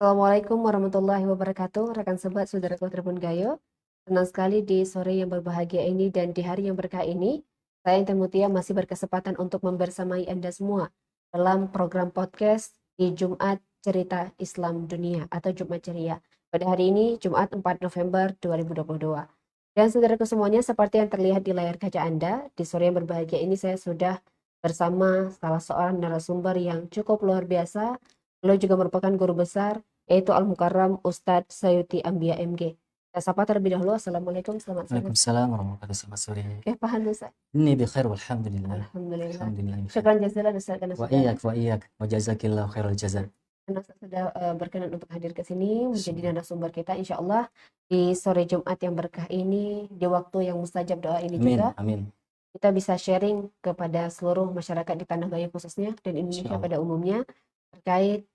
Assalamualaikum warahmatullahi wabarakatuh, rekan sobat saudaraku Tribun Gayo. Senang sekali di sore yang berbahagia ini dan di hari yang berkah ini, saya Intan Mutia masih berkesempatan untuk membersamai Anda semua dalam program podcast di Jumat Cerita Islam Dunia atau Jumat Ceria. Pada hari ini, Jumat 4 November 2022. Dan saudaraku semuanya, seperti yang terlihat di layar kaca Anda, di sore yang berbahagia ini saya sudah bersama salah seorang narasumber yang cukup luar biasa. Beliau juga merupakan guru besar yaitu Al-Mukarram Ustadz Sayuti Ambia MG. Saya sapa terlebih dahulu. Assalamualaikum, selamat sore. Waalaikumsalam warahmatullahi wabarakatuh. Selamat sore. Kaifahan Ustaz? Ini bikhair walhamdulillah. Alhamdulillah. Alhamdulillah. Syukran jazilan Ustaz karena Wa iyyak wa iyyak wa jazakillahu khairal jazak. karena Ustaz sudah berkenan untuk hadir ke sini menjadi narasumber kita insya Allah di sore Jumat yang berkah ini, di waktu yang mustajab doa ini Amin, juga amin. kita bisa sharing kepada seluruh masyarakat di Tanah Gayo khususnya dan Indonesia Insyaallah. pada umumnya terkait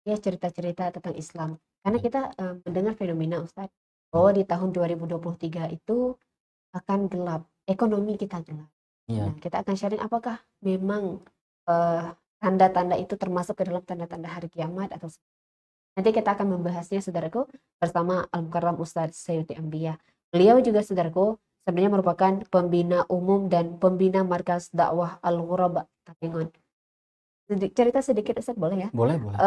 ya cerita-cerita tentang Islam. Karena kita mendengar fenomena Ustaz bahwa di tahun 2023 itu akan gelap, ekonomi kita gelap. Iya. Nah, kita akan sharing apakah memang tanda-tanda itu termasuk ke dalam tanda-tanda hari kiamat atau nanti kita akan membahasnya saudaraku bersama Al-Mukarram Ustadz Sayuti Ambia. Beliau juga saudaraku sebenarnya merupakan pembina umum dan pembina markas dakwah Al-Ghuraba Takengon. Cerita sedikit Ustadz boleh ya? Boleh, boleh.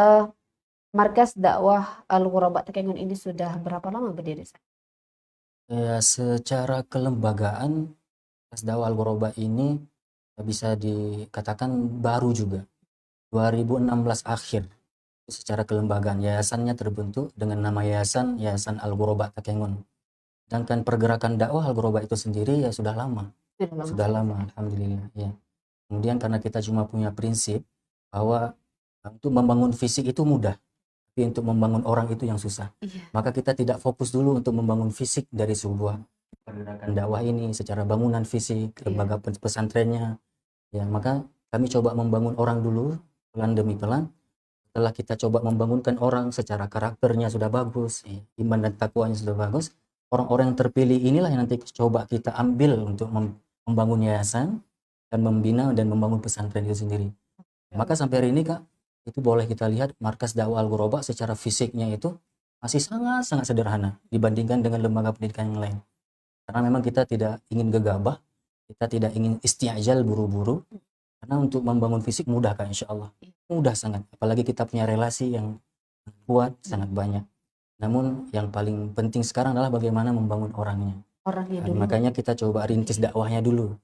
Markas dakwah Al-Ghuraba Takengon ini sudah berapa lama berdiri? Ya, secara kelembagaan Markas Dakwah Al-Ghuraba ini bisa dikatakan baru juga. 2016 akhir secara kelembagaan yayasannya terbentuk dengan nama Yayasan Al-Ghuraba Takengon. Sedangkan pergerakan dakwah Al-Ghuraba itu sendiri ya sudah lama. Sudah lama, alhamdulillah ya. Kemudian karena kita cuma punya prinsip bahwa untuk membangun fisik itu mudah, tapi untuk membangun orang itu yang susah. Maka kita tidak fokus dulu untuk membangun fisik dari sebuah pergerakan dakwah ini secara bangunan fisik, lembaga pesantrennya. Ya, maka kami coba membangun orang dulu pelan demi pelan. Setelah kita coba membangunkan orang secara karakternya sudah bagus, iman dan takwanya sudah bagus, orang-orang yang terpilih inilah yang nanti coba kita ambil untuk membangun yayasan dan membina dan membangun pesantren itu sendiri. Maka sampai hari ini Kak, itu boleh kita lihat markas dakwah Al-Ghuraba secara fisiknya itu masih sangat-sangat sederhana dibandingkan dengan lembaga pendidikan yang lain. Karena memang kita tidak ingin gegabah, kita tidak ingin isti'jal buru-buru. Karena untuk membangun fisik mudah Kak, insya Allah. Mudah sangat, apalagi kita punya relasi yang kuat, sangat banyak. Namun yang paling penting sekarang adalah bagaimana membangun orangnya. Dulu. Makanya kita coba rintis dakwahnya dulu.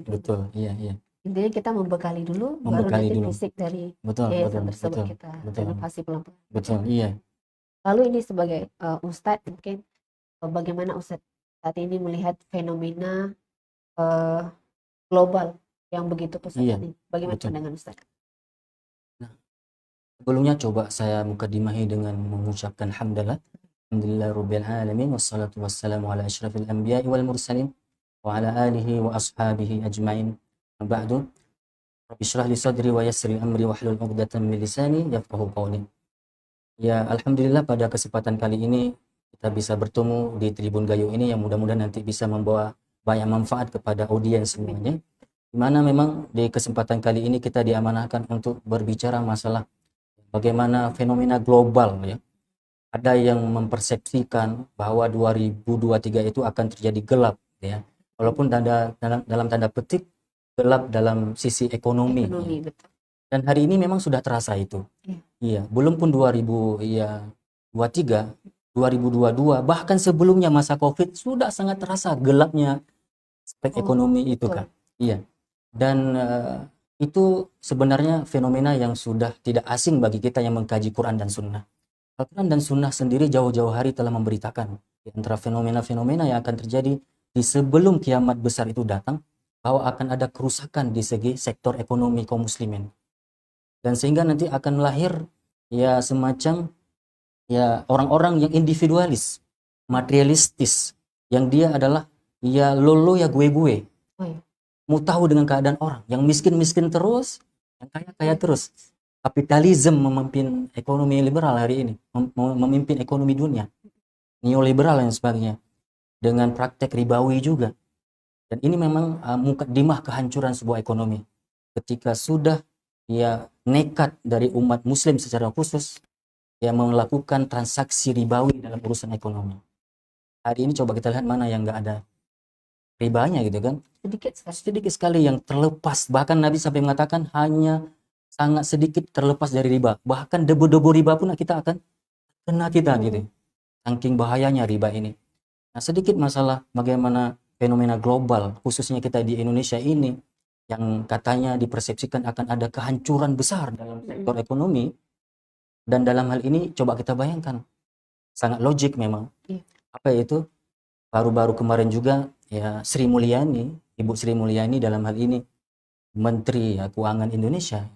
Betul, iya. Intinya kita membekali dulu, baru nanti fisik dari yayasan tersebut kita renovasi pelan-pelan. Betul, iya. Lalu ini sebagai Ustadz, mungkin bagaimana Ustadz saat ini melihat fenomena global yang begitu pesat ini? Bagaimana pandangan Ustadz? Nah, sebelumnya coba saya mukadimahi dengan mengucapkan hamdalah. Alhamdulillah Rabbil Alamin, wassalatu wassalamu ala asyrafil anbiya'i wal mursalin wa ala alihi wa ashabihi ajma'in. Ba'du, Rabbi syrah li sadri wa yassir amri wahlul 'uqdatam min lisani yafqahu qawli. Ya, alhamdulillah pada kesempatan kali ini kita bisa bertemu di Tribun Gayo ini yang mudah-mudahan nanti bisa membawa banyak manfaat kepada audiens semuanya. Di mana memang di kesempatan kali ini kita diamanahkan untuk berbicara masalah bagaimana fenomena global ya. Ada yang mempersepsikan bahwa 2023 itu akan terjadi gelap ya. Walaupun dalam tanda petik gelap dalam sisi ekonomi ya. Betul. Dan hari ini memang sudah terasa itu. Iya, belum pun 2023, 2022 bahkan sebelumnya masa Covid sudah sangat terasa gelapnya aspek ekonomi itu Kak. Iya. Dan itu sebenarnya fenomena yang sudah tidak asing bagi kita yang mengkaji Quran dan Sunnah. Al-Quran dan Sunnah sendiri jauh-jauh hari telah memberitakan di antara fenomena-fenomena yang akan terjadi di sebelum kiamat besar itu datang, bahwa akan ada kerusakan di segi sektor ekonomi kaum muslimin. Dan sehingga nanti akan lahir ya semacam ya orang-orang yang individualis, materialistis, yang dia adalah ya lolo ya gue-gue. Mau tahu dengan keadaan orang, yang miskin-miskin terus, yang kaya-kaya terus. Kapitalisme memimpin ekonomi liberal hari ini, memimpin ekonomi dunia, neoliberal dan sebagainya, dengan praktek ribawi juga. Dan ini memang mukadimah kehancuran sebuah ekonomi. Ketika sudah ya nekat dari umat muslim secara khusus, yang melakukan transaksi ribawi dalam urusan ekonomi. Hari ini coba kita lihat mana yang nggak ada ribanya gitu kan. Sedikit sekali yang terlepas. Bahkan Nabi sampai mengatakan hanya sangat sedikit terlepas dari riba. Bahkan debu-debu riba pun kita akan kena kita gitu. Saking bahayanya riba ini. Nah, sedikit masalah bagaimana fenomena global, khususnya kita di Indonesia ini, yang katanya dipersepsikan akan ada kehancuran besar dalam sektor ekonomi. Dan dalam hal ini coba kita bayangkan. Sangat logik memang. Apa itu? Baru-baru kemarin juga ya Sri Mulyani, Ibu Sri Mulyani dalam hal ini Menteri Keuangan Indonesia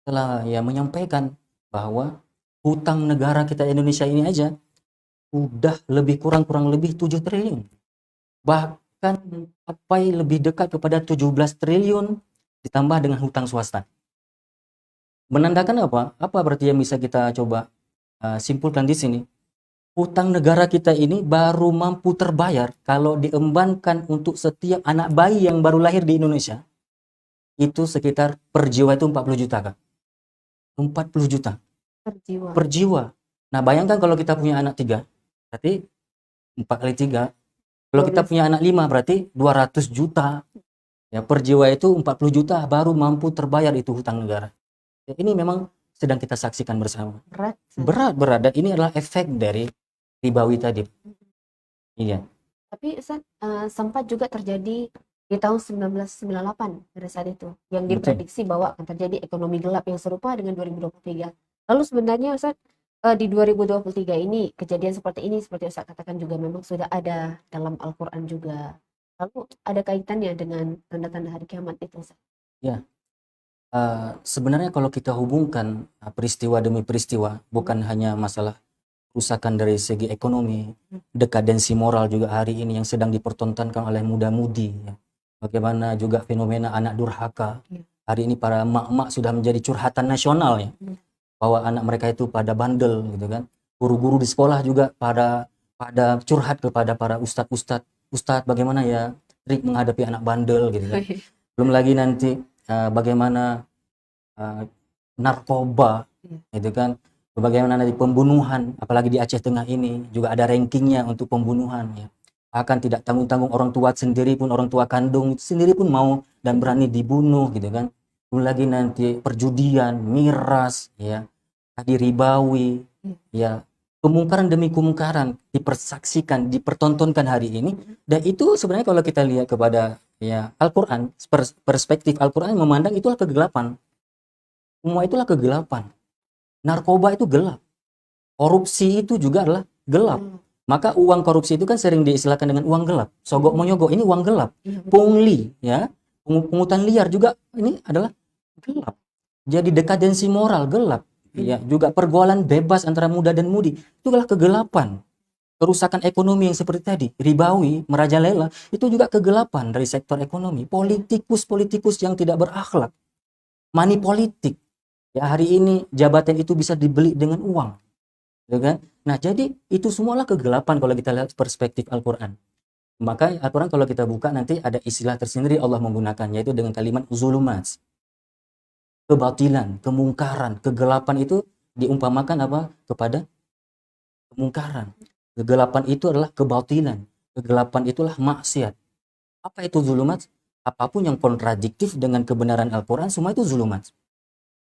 telah ya menyampaikan bahwa hutang negara kita Indonesia ini aja udah kurang lebih 7 triliun. Bahkan sampai lebih dekat kepada 17 triliun ditambah dengan hutang swasta. Menandakan apa? Apa berarti yang bisa kita coba simpulkan di sini? Hutang negara kita ini baru mampu terbayar kalau diembankan untuk setiap anak bayi yang baru lahir di Indonesia. Itu sekitar per jiwa itu 40 juta, Kak. 40 juta. Per jiwa. Nah, bayangkan kalau kita punya anak 3, berarti 4 kali 3. Kalau kita punya anak 5, berarti 200 juta. Ya, per jiwa itu 40 juta baru mampu terbayar itu hutang negara. Ya, ini memang sedang kita saksikan bersama. Berat. Dan ini adalah efek dari ribawi tadi. Iya. Tapi Ustaz, sempat juga terjadi di tahun 1998 pada saat itu yang diprediksi bahwa akan terjadi ekonomi gelap yang serupa dengan 2023. Lalu sebenarnya Ustaz, di 2023 ini kejadian seperti ini seperti Ustaz katakan juga memang sudah ada dalam Al-Quran juga. Lalu ada kaitannya dengan tanda-tanda hari kiamat itu Ustaz? Ya. Sebenarnya kalau kita hubungkan peristiwa demi peristiwa, bukan hanya masalah kerusakan dari segi ekonomi, dekadensi moral juga hari ini yang sedang dipertontonkan oleh muda-mudi. Ya. Bagaimana juga fenomena anak durhaka. Hari ini para emak-emak sudah menjadi curhatan nasional ya. Bahwa anak mereka itu pada bandel gitu kan. Guru-guru di sekolah juga pada curhat kepada para ustadz, bagaimana ya trik menghadapi anak bandel gitu kan. Belum lagi nanti bagaimana narkoba gitu kan. Bagaimana nanti pembunuhan, apalagi di Aceh Tengah ini juga ada rankingnya untuk pembunuhan ya. Akan tidak tanggung-tanggung orang tua sendiri pun, orang tua kandung sendiri pun mau dan berani dibunuh gitu kan. Belum lagi nanti perjudian, miras ya, tadi ribawi ya, kemungkaran demi kemungkaran dipersaksikan, dipertontonkan hari ini. Dan itu sebenarnya kalau kita lihat kepada ya Al-Quran, perspektif Al-Quran memandang itulah kegelapan. Semua itulah kegelapan. Narkoba itu gelap. Korupsi itu juga adalah gelap. Maka uang korupsi itu kan sering diistilahkan dengan uang gelap. Sogok menyogok ini uang gelap. Pungli ya, pungutan liar juga ini adalah gelap. Jadi dekadensi moral gelap. Ya, juga pergaulan bebas antara muda dan mudi itu adalah kegelapan. Kerusakan ekonomi yang seperti tadi, ribawi, merajalela, itu juga kegelapan dari sektor ekonomi. Politikus yang tidak berakhlak. Money politik. Ya, hari ini jabatan itu bisa dibeli dengan uang, ya kan? Nah, jadi itu semualah kegelapan kalau kita lihat perspektif Al-Quran. Maka Al-Quran kalau kita buka nanti ada istilah tersendiri Allah menggunakan, yaitu dengan kalimat zulumat. Kebatilan, kemungkaran, kegelapan itu diumpamakan apa? Kepada kemungkaran. Kegelapan itu adalah kebatilan. Kegelapan itulah maksiat. Apa itu zulumat? Apapun yang kontradiktif dengan kebenaran Al-Quran, semua itu zulumat.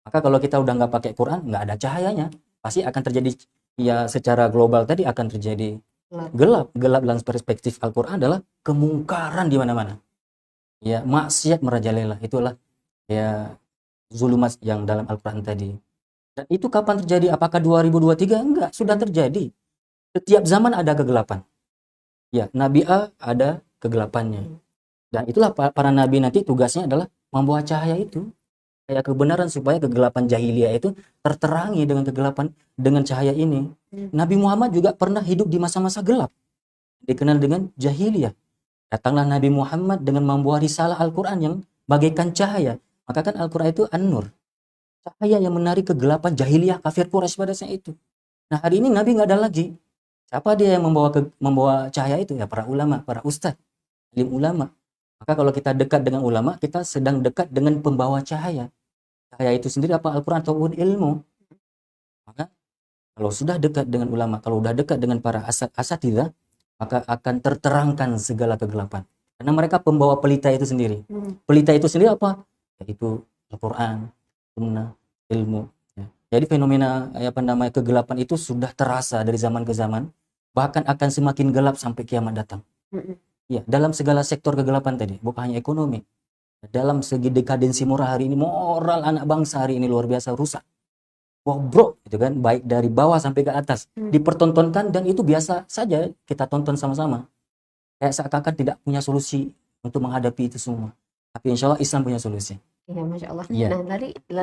Maka kalau kita udah nggak pakai Quran, nggak ada cahayanya, pasti akan terjadi ya secara global tadi akan terjadi gelap. Gelap dalam perspektif Al-Quran adalah kemungkaran di mana-mana. Ya, maksiat merajalela, itulah ya zulumat yang dalam Al-Quran tadi. Dan itu kapan terjadi? Apakah 2023? Enggak, sudah terjadi. Setiap zaman ada kegelapan. Ya, Nabi A ada kegelapannya. Dan itulah para nabi nanti tugasnya adalah membawa cahaya itu. Kayak kebenaran supaya kegelapan jahiliyah itu terterangi dengan kegelapan dengan cahaya ini. Nabi Muhammad juga pernah hidup di masa-masa gelap. Dikenal dengan jahiliyah. Datanglah Nabi Muhammad dengan membawa risalah Al-Quran yang bagaikan cahaya. Maka kan Al-Quran itu An-Nur. Cahaya yang menarik kegelapan jahiliyah kafir Quraisy pada saat itu. Nah, hari ini Nabi nggak ada lagi. Siapa dia yang membawa cahaya itu? Ya para ulama, para ustadz, alim ulama. Maka kalau kita dekat dengan ulama, kita sedang dekat dengan pembawa cahaya. Cahaya itu sendiri apa? Al-Quran atau ilmu. Maka Kalau sudah dekat dengan ulama, kalau sudah dekat dengan para asatidzah, maka akan terterangkan segala kegelapan. Karena mereka pembawa pelita itu sendiri. Pelita itu sendiri apa? Yaitu Al-Quran, Sunnah, ilmu. Ya. Jadi fenomena kegelapan itu sudah terasa dari zaman ke zaman, bahkan akan semakin gelap sampai kiamat datang. Ya, dalam segala sektor kegelapan tadi, bukan hanya ekonomi. Dalam segi dekadensi moral hari ini, moral anak bangsa hari ini luar biasa rusak. Bobrok gitu kan, baik dari bawah sampai ke atas dipertontonkan, dan itu biasa saja kita tonton sama-sama. Kayak seakan-akan tidak punya solusi untuk menghadapi itu semua. Tapi insya Allah Islam punya solusi. Iya, Masya Allah. Iya. Nah,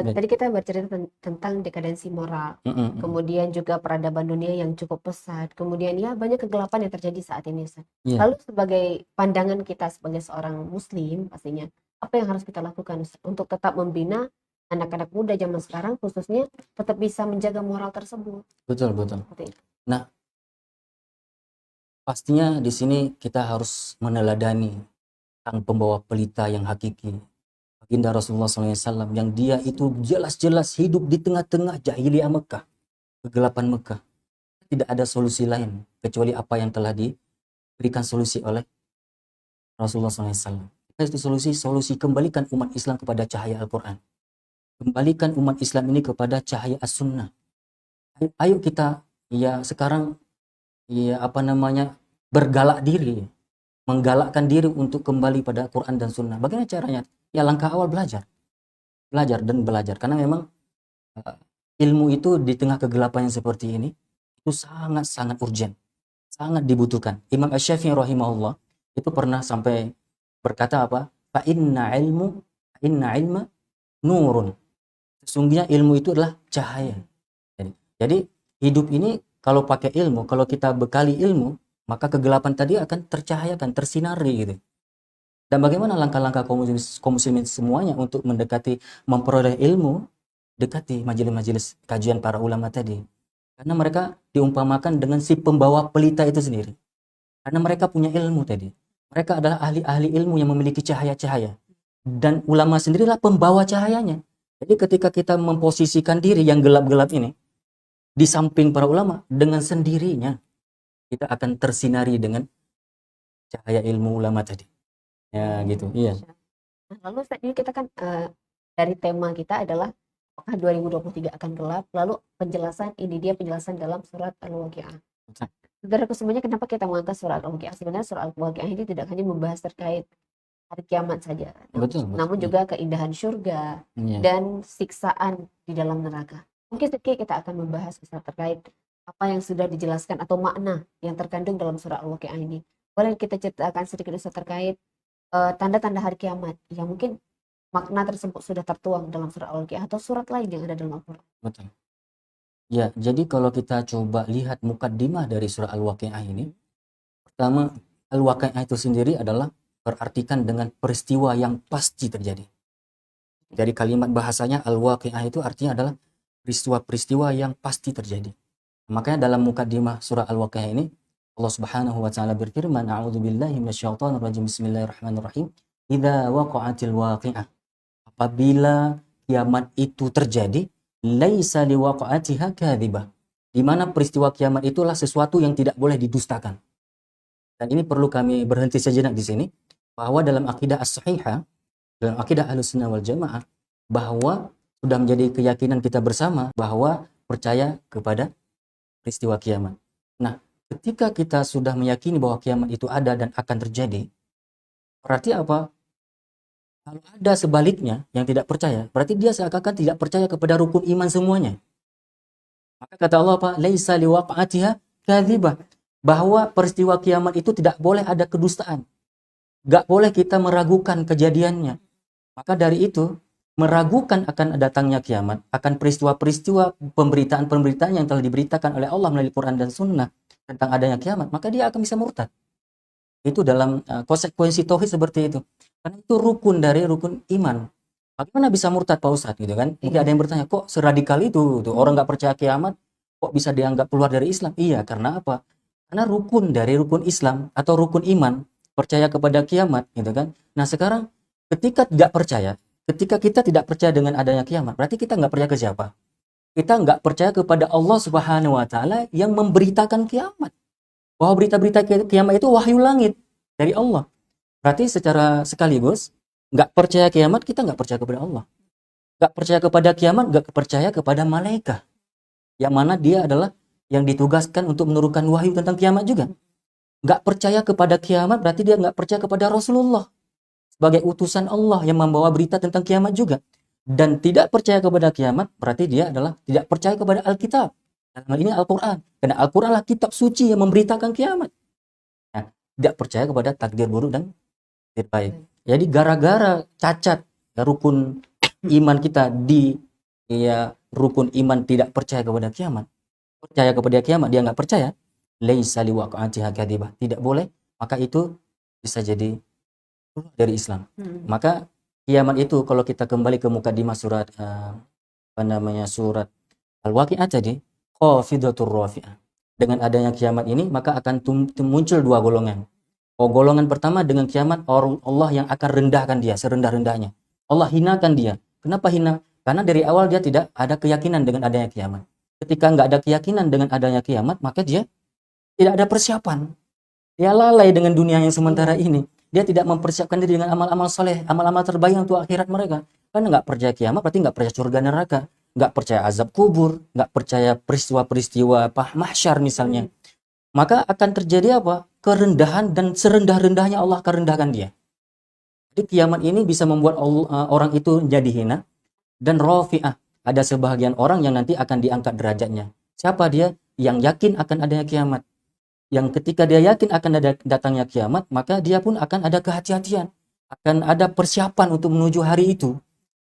tadi kita bercerita tentang dekadensi moral, kemudian juga peradaban dunia yang cukup pesat, kemudian ya banyak kegelapan yang terjadi saat ini, Ustaz. Iya. Lalu sebagai pandangan kita sebagai seorang muslim pastinya, apa yang harus kita lakukan, Ustaz, untuk tetap membina anak-anak muda zaman sekarang khususnya tetap bisa menjaga moral tersebut? Betul. Seperti itu. Nah, pastinya di sini kita harus meneladani sang pembawa pelita yang hakiki, baginda Rasulullah SAW, yang dia itu jelas-jelas hidup di tengah-tengah jahiliyah Mekah, kegelapan Mekah. Tidak ada solusi lain kecuali apa yang telah diberikan solusi oleh Rasulullah SAW. Itu solusi kembalikan umat Islam kepada cahaya Al-Quran. Kembalikan umat Islam ini kepada cahaya As-Sunnah. Ayo kita ya sekarang bergalak diri, menggalakkan diri untuk kembali pada Quran dan Sunnah. Bagaimana caranya? Ya langkah awal belajar dan belajar, karena memang ilmu itu di tengah kegelapan yang seperti ini itu sangat urgent, sangat dibutuhkan. Imam Asy-Syafi'i rahimahullah itu pernah sampai berkata apa? Fa inna ilma nurun. Sesungguhnya ilmu itu adalah cahaya. Jadi hidup ini kalau pakai ilmu, kalau kita bekali ilmu, maka kegelapan tadi akan tercahayakan, tersinari gitu. Dan bagaimana langkah-langkah kaum muslimin semuanya untuk memperoleh ilmu? Dekati majelis-majelis kajian para ulama tadi. Karena mereka diumpamakan dengan si pembawa pelita itu sendiri. Karena mereka punya ilmu tadi. Mereka adalah ahli-ahli ilmu yang memiliki cahaya-cahaya. Dan ulama sendirilah pembawa cahayanya. Jadi ketika kita memposisikan diri yang gelap-gelap ini di samping para ulama, dengan sendirinya kita akan tersinari dengan cahaya ilmu ulama tadi. Ya gitu. Iya. Nah, lalu saat ini kita kan dari tema kita adalah apakah 2023 akan gelap? Lalu penjelasan dalam surat Al-Waqi'ah. Saudaraku semuanya, kenapa kita mengangkat surat Al-Waqi'ah? Sebenarnya surat Al-Waqi'ah ini tidak hanya membahas terkait hari kiamat saja, namun juga keindahan surga dan siksaan di dalam neraka. Mungkin sedikit kita akan membahas terkait apa yang sudah dijelaskan atau makna yang terkandung dalam surah Al-Waqi'ah ini. Boleh kita ceritakan sedikit terkait tanda-tanda hari kiamat yang mungkin makna tersebut sudah tertuang dalam surah Al-Waqi'ah atau surat lain yang ada dalam Al-Quran? Betul. Ya, jadi kalau kita coba lihat mukaddimah dari surah Al-Waqi'ah ini, pertama, Al-Waqi'ah itu sendiri adalah berartikan dengan peristiwa yang pasti terjadi. Dari kalimat bahasanya Al-Waqi'ah itu artinya adalah peristiwa-peristiwa yang pasti terjadi. Makanya dalam mukaddimah surah Al-Waqi'ah ini Allah Subhanahu wa taala berfirman, a'udzubillahi minasyaitonir rajim, bismillahirrahmanirrahim, idza waqa'atil waqi'ah. Apabila kiamat itu terjadi, laisa liwaqa'atiha kadzibah. Di mana peristiwa kiamat itulah sesuatu yang tidak boleh didustakan. Dan ini perlu kami berhenti sejenak di sini, bahwa dalam akidah as-sahihah, dalam akidah Ahlussunnah wal Jamaah, bahwa sudah menjadi keyakinan kita bersama bahwa percaya kepada peristiwa kiamat. Nah, ketika kita sudah meyakini bahwa kiamat itu ada dan akan terjadi, berarti apa? Kalau ada sebaliknya yang tidak percaya, berarti dia seakan-akan tidak percaya kepada rukun iman semuanya. Maka kata Allah apa? Laisa liwaqa'atiha kadzibah. Bahwa peristiwa kiamat itu tidak boleh ada kedustaan. Gak boleh kita meragukan kejadiannya. Maka dari itu, meragukan akan datangnya kiamat, akan peristiwa-peristiwa pemberitaan-pemberitaan yang telah diberitakan oleh Allah melalui Quran dan Sunnah tentang adanya kiamat, maka dia akan bisa murtad. Itu dalam konsekuensi tauhid seperti itu. Karena itu rukun dari rukun iman. Bagaimana bisa murtad Pak Ustadz gitu kan? Mungkin ada yang bertanya, kok seradikal itu tuh, orang nggak percaya kiamat kok bisa dianggap keluar dari Islam? Iya, karena apa? Karena rukun dari rukun Islam atau rukun iman, percaya kepada kiamat gitu kan. Nah sekarang ketika kita tidak percaya dengan adanya kiamat, berarti kita nggak percaya ke siapa? kita nggak percaya kepada Allah Subhanahu wa Ta'ala yang memberitakan kiamat. Bahwa berita-berita kiamat itu wahyu langit dari Allah. Berarti secara sekaligus nggak percaya kiamat, kita nggak percaya kepada Allah. Nggak percaya kepada kiamat, nggak percaya kepada malaikat. Yang mana dia adalah yang ditugaskan untuk menurunkan wahyu tentang kiamat juga. Nggak percaya kepada kiamat berarti dia nggak percaya kepada Rasulullah sebagai utusan Allah yang membawa berita tentang kiamat juga. Dan tidak percaya kepada kiamat berarti dia adalah tidak percaya kepada Alkitab. Dalam hal ini Al-Quran. Karena Al-Quran adalah kitab suci yang memberitakan kiamat. Nah, tidak percaya kepada takdir buruk dan takdir baik. Jadi gara-gara cacat rukun iman kita di rukun iman tidak percaya kepada kiamat. Percaya kepada kiamat dia nggak percaya. Laisa liwaqa'atiha kadhibah. Tidak boleh, maka itu bisa jadi dari Islam. Maka kiamat itu kalau kita kembali ke mukadimah surat surat Al-Waqi'ah tadi, khafidatur rafi'ah. Dengan adanya kiamat ini maka akan muncul dua golongan. Golongan pertama dengan kiamat Allah yang akan rendahkan dia serendah-rendahnya. Allah hinakan dia. Kenapa hina? Karena dari awal dia tidak ada keyakinan dengan adanya kiamat. Ketika nggak ada keyakinan dengan adanya kiamat, maka dia tidak ada persiapan. Dia lalai dengan dunia yang sementara ini. Dia tidak mempersiapkan diri dengan amal-amal soleh, amal-amal terbaik untuk akhirat mereka. Karena nggak percaya kiamat, berarti nggak percaya surga neraka, nggak percaya azab kubur, nggak percaya peristiwa-peristiwa mahsyar misalnya. Maka akan terjadi apa? Kerendahan, dan serendah-rendahnya Allah akan rendahkan dia. Jadi kiamat ini bisa membuat orang itu jadi hina. Dan rafi'ah, ada sebahagian orang yang nanti akan diangkat derajatnya. Siapa dia? Yang yakin akan adanya kiamat. Yang ketika dia yakin akan ada datangnya kiamat, maka dia pun akan ada kehati-hatian. Akan ada persiapan untuk menuju hari itu.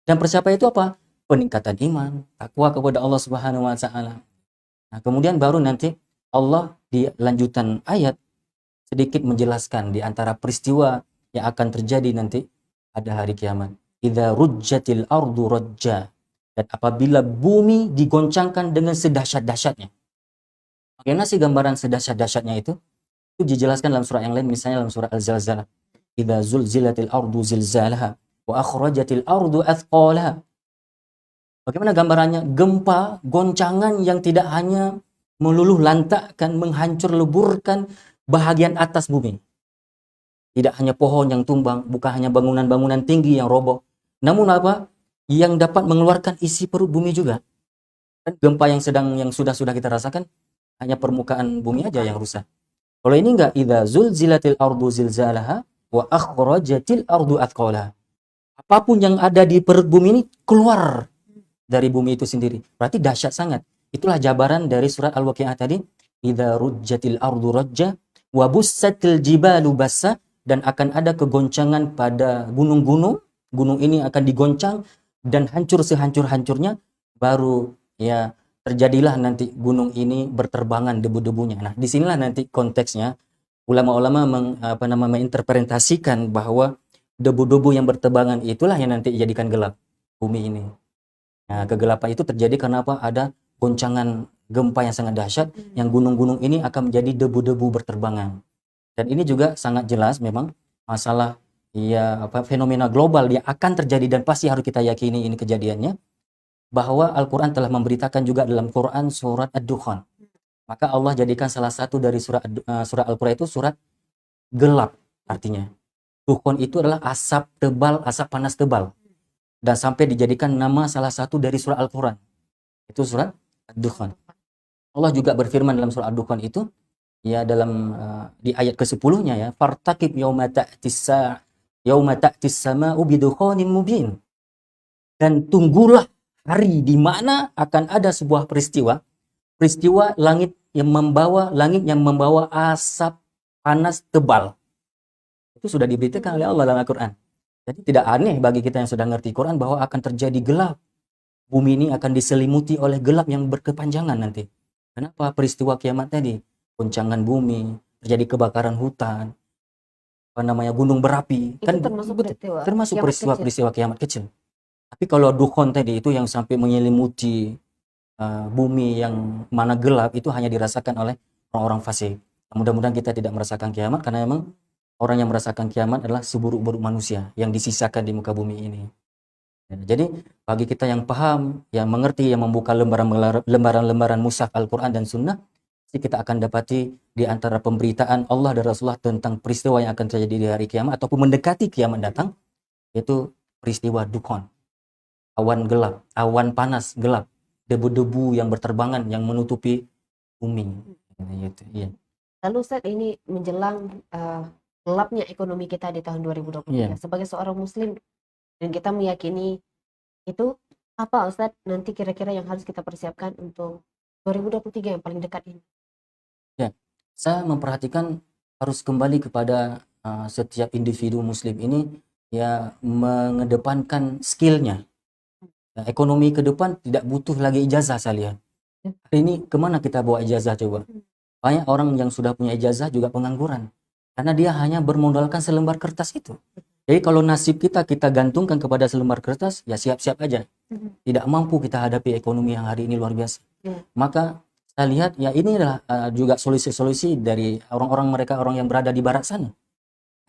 Dan persiapan itu apa? Peningkatan iman, takwa kepada Allah Subhanahu wa Ta'ala. Nah, kemudian baru nanti Allah di lanjutan ayat sedikit menjelaskan di antara peristiwa yang akan terjadi nanti pada hari kiamat. Idza rujjatil ardu rajja. Dan apabila bumi digoncangkan dengan sedahsyat-dahsyatnya. Bagaimana sih gambaran sedahsyat-dahsyatnya itu? Itu dijelaskan dalam surah yang lain, misalnya dalam surah Al-Zalzalah. Idza zulzilatil ardu zilzalaha wa akhrajatil ardu athqalaha. Bagaimana gambarannya? Gempa, goncangan yang tidak hanya meluluh lantakkan, menghancur leburkan bahagian atas bumi. Tidak hanya pohon yang tumbang, bukan hanya bangunan-bangunan tinggi yang roboh. Namun apa? Yang dapat mengeluarkan isi perut bumi juga. Dan gempa yang sudah kita rasakan hanya permukaan bumi aja yang rusak. Kalau ini enggak, idza zulzilatil ardu zilzalaha wa akhrajatil ardu athqalaha. Apapun yang ada di perut bumi ini keluar dari bumi itu sendiri. Berarti dahsyat sangat. Itulah jabaran dari surat Al-Waqi'ah tadi, idza rujjatil ardu rajja wa bussatil jibalu bassa, dan akan ada kegoncangan pada gunung-gunung. Gunung ini akan digoncang dan hancur sehancur-hancurnya, baru ya terjadilah nanti gunung ini berterbangan debu-debunya. Nah, disinilah nanti konteksnya ulama-ulama menginterpretasikan bahwa debu-debu yang berterbangan itulah yang nanti dijadikan gelap bumi ini. Nah, kegelapan itu terjadi karena apa? Ada goncangan gempa yang sangat dahsyat, yang gunung-gunung ini akan menjadi debu-debu berterbangan. Dan ini juga sangat jelas memang masalah fenomena global yang akan terjadi dan pasti harus kita yakini ini kejadiannya. Bahwa Al-Quran telah memberitakan juga dalam Quran surat Ad-Dukhan. Maka Allah jadikan salah satu dari surat Al-Quran itu surat gelap artinya. Dukhan itu adalah asap tebal, asap panas tebal. Dan sampai dijadikan nama salah satu dari surat Al-Quran. Itu surat Ad-Dukhan. Allah juga berfirman dalam surat Ad-Dukhan itu, ya dalam di ayat ke-10-nya ya, fartaqib yauma ta'tis sama'u bidukhanin mubin. Dan tunggulah hari di mana akan ada sebuah peristiwa langit yang membawa asap panas tebal. Itu sudah diberitakan oleh Allah dalam Al-Quran. Jadi tidak aneh bagi kita yang sudah ngerti Quran bahwa akan terjadi gelap. Bumi ini akan diselimuti oleh gelap yang berkepanjangan nanti. Kenapa? Peristiwa kiamat tadi, goncangan bumi, terjadi kebakaran hutan, gunung berapi, Itu kan termasuk peristiwa kiamat kecil. Tapi kalau dukhan tadi itu yang sampai menyelimuti bumi yang mana gelap, itu hanya dirasakan oleh orang-orang fasik. Mudah-mudahan kita tidak merasakan kiamat, karena memang orang yang merasakan kiamat adalah seburuk-buruk manusia yang disisakan di muka bumi ini. Ya, jadi bagi kita yang paham, yang mengerti, yang membuka lembaran-lembaran mushaf Al-Quran dan Sunnah, pasti kita akan dapati di antara pemberitaan Allah dan Rasulullah tentang peristiwa yang akan terjadi di hari kiamat ataupun mendekati kiamat datang, yaitu peristiwa dukhan, awan gelap, awan panas gelap, debu-debu yang berterbangan yang menutupi bumi. Gitu, iya. Lalu Ustadz, ini menjelang gelapnya ekonomi kita di tahun 2023. Iya. Sebagai seorang muslim dan kita meyakini itu, apa Ustadz nanti kira-kira yang harus kita persiapkan untuk 2023 yang paling dekat ini? Ya, saya memperhatikan harus kembali kepada setiap individu muslim ini ya mengedepankan skillnya. Ya, ekonomi ke depan tidak butuh lagi ijazah saya lihat. Hari ini kemana kita bawa ijazah coba? Banyak orang yang sudah punya ijazah juga pengangguran. Karena dia hanya bermodalkan selembar kertas itu. Jadi kalau nasib kita gantungkan kepada selembar kertas, ya siap-siap aja. Tidak mampu kita hadapi ekonomi yang hari ini luar biasa. Maka saya lihat ya ini adalah juga solusi-solusi dari orang yang berada di barat sana.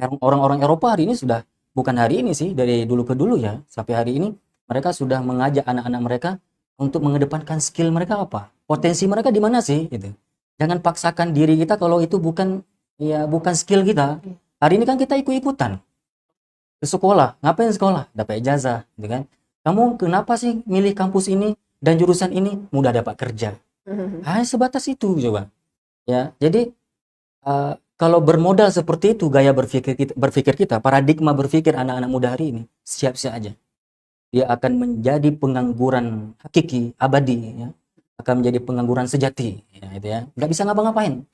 Orang-orang Eropa hari ini sudah, bukan hari ini sih, dari dulu ke dulu ya, sampai hari ini mereka sudah mengajak anak-anak mereka untuk mengedepankan skill mereka apa, potensi mereka di mana sih, gitu. Jangan paksakan diri kita kalau itu bukan skill kita. Hari ini kan kita ikut-ikutan ke sekolah, ngapain sekolah? Dapat ijazah, gitu kan? Kamu kenapa sih milih kampus ini dan jurusan ini? Mudah dapat kerja. Hanya sebatas itu coba. Ya, jadi kalau bermodal seperti itu gaya berpikir kita, paradigma berpikir anak-anak muda hari ini, siap-siap aja. Dia akan menjadi pengangguran hakiki, abadi, ya. Akan menjadi pengangguran sejati, ya, itu ya. Nggak bisa ngapa-ngapain.